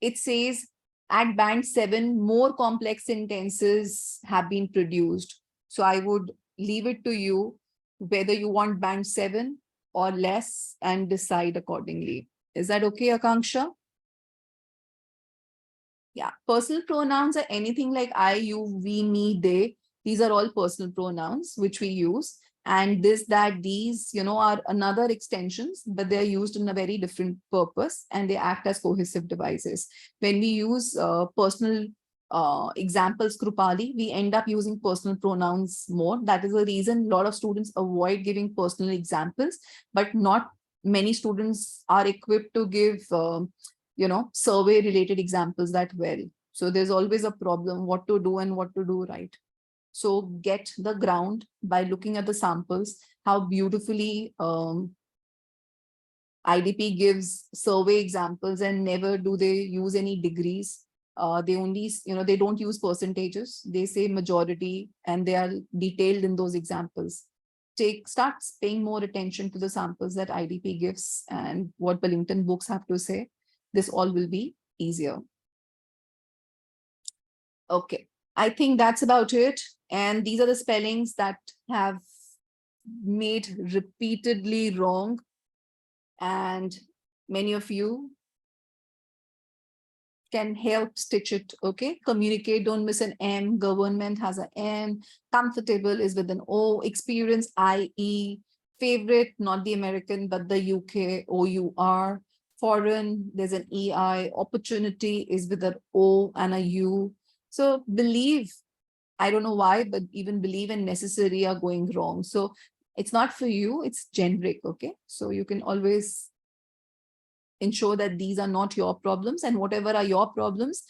it says at band 7, more complex sentences have been produced. So I would leave it to you whether you want band 7 or less and decide accordingly. Is that okay, Akanksha? Yeah, personal pronouns are anything like I, you, we, me, they. These are all personal pronouns which we use. And this, that, these, are another extensions, but they're used in a very different purpose, and they act as cohesive devices. When we use personal examples, Krupali, we end up using personal pronouns more. That is the reason a lot of students avoid giving personal examples, but not many students are equipped to give survey related examples that well. So there's always a problem what to do and what to do right. So get the ground by looking at the samples, how beautifully IDP gives survey examples, and never do they use any degrees. They only, they don't use percentages. They say majority, and they are detailed in those examples. Start paying more attention to the samples that IDP gives and what Billington books have to say. This all will be easier. Okay, I think that's about it. And these are the spellings that have made repeatedly wrong. And many of you can help stitch it. Okay, communicate, don't miss an M. Government has an M. Comfortable is with an O. Experience, IE. Favorite, not the American, but the UK, OUR. Foreign, there's an EI. Opportunity is with an O and a U. So believe, I don't know why, but even believe and necessary are going wrong. So it's not for you, it's generic, okay? So you can always ensure that these are not your problems, and whatever are your problems,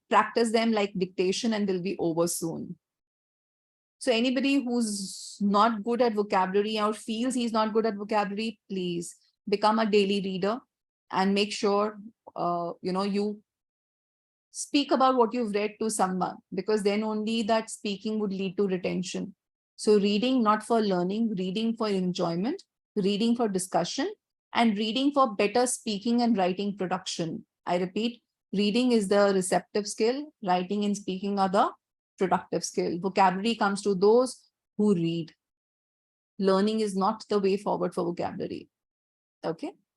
practice them like dictation and they'll be over soon. So anybody who's not good at vocabulary or feels he's not good at vocabulary, please become a daily reader and make sure, you speak about what you've read to someone, because then only that speaking would lead to retention. So reading not for learning, reading for enjoyment, reading for discussion, and reading for better speaking and writing production. I repeat, reading is the receptive skill, writing and speaking are the productive skill. Vocabulary comes to those who read. Learning is not the way forward for vocabulary. Okay.